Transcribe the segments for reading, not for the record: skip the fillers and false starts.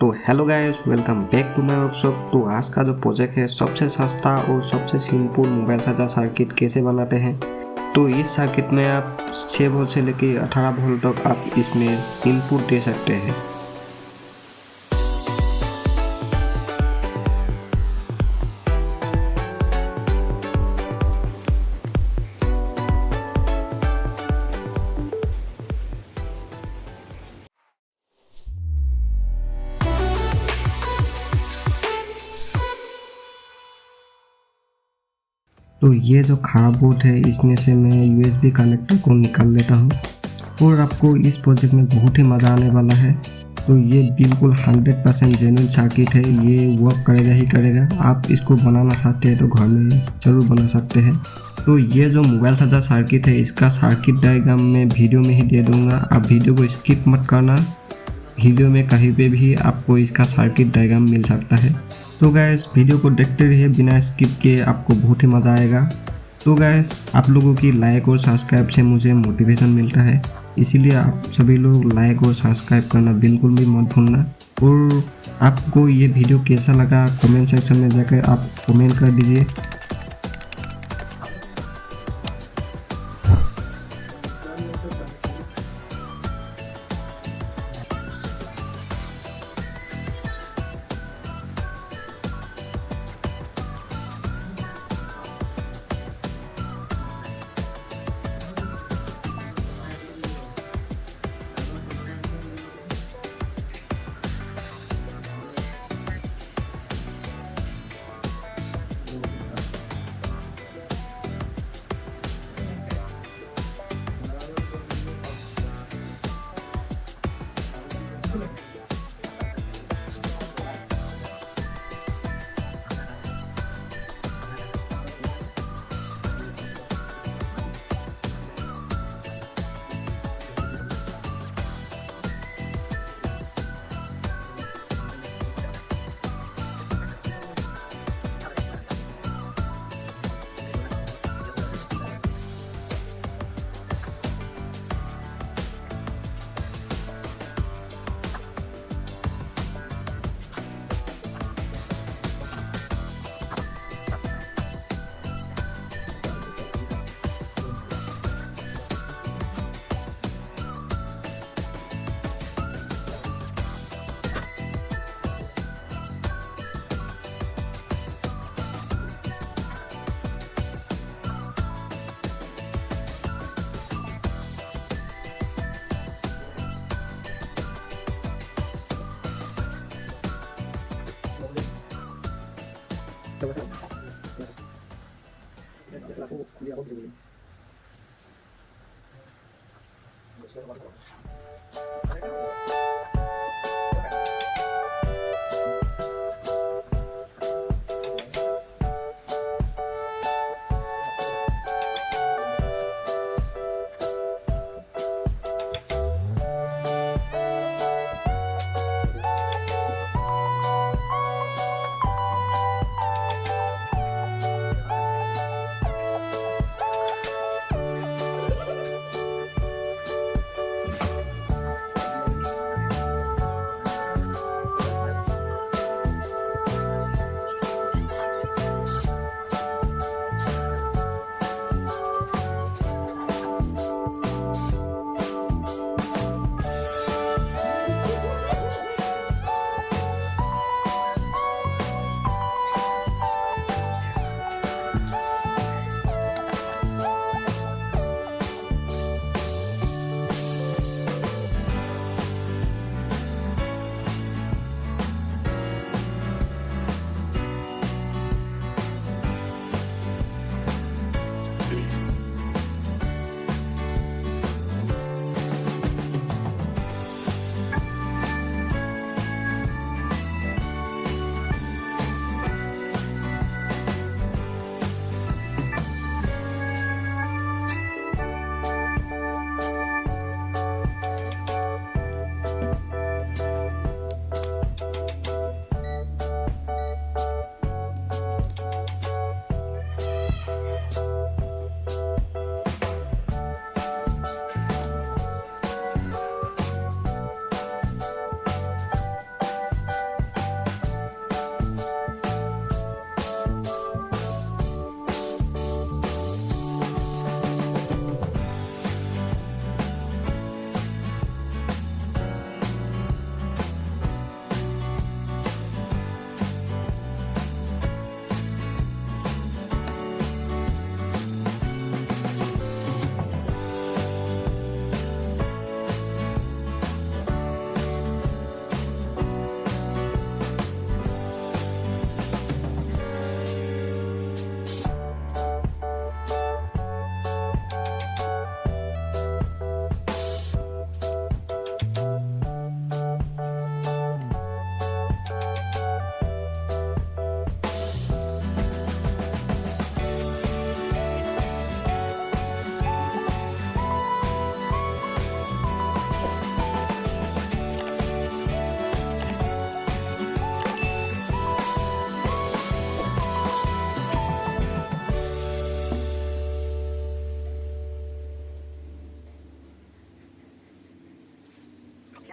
तो hello guys, welcome back to my workshop. तो आज का जो प्रोजेक्ट है सबसे सस्ता और सबसे सिंपल मोबाइल चार्जर सर्किट कैसे बनाते हैं। तो इस सर्किट में आप 6 वोल्ट से लेकर 18 वोल्ट तक आप इसमें इनपुट दे सकते हैं। तो ये जो खराब बोर्ड है इसमें से मैं यूएसबी कनेक्टर को निकाल लेता हूँ और आपको इस प्रोजेक्ट में बहुत ही मज़ा आने वाला है। तो ये बिल्कुल 100% जेन्युइन सर्किट है, ये वर्क करेगा ही करेगा। आप इसको बनाना चाहते हैं तो घर में ज़रूर बना सकते हैं। तो ये जो मोबाइल चार्जर सर्किट है इसका सर्किट डायग्राम मैं वीडियो में ही दे दूँगा, आप वीडियो को स्किप मत करना। वीडियो में कहीं पे भी आपको इसका सर्किट डायग्राम मिल सकता है। तो गैस वीडियो को देखते रहिए बिना स्किप के, आपको बहुत ही मज़ा आएगा। तो गैस आप लोगों की लाइक और सब्सक्राइब से मुझे मोटिवेशन मिलता है, इसीलिए आप सभी लोग लाइक और सब्सक्राइब करना बिल्कुल भी मत भूलना। और आपको ये वीडियो कैसा लगा कमेंट सेक्शन में जाकर आप कमेंट कर दीजिए।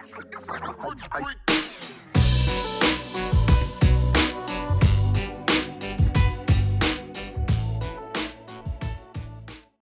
I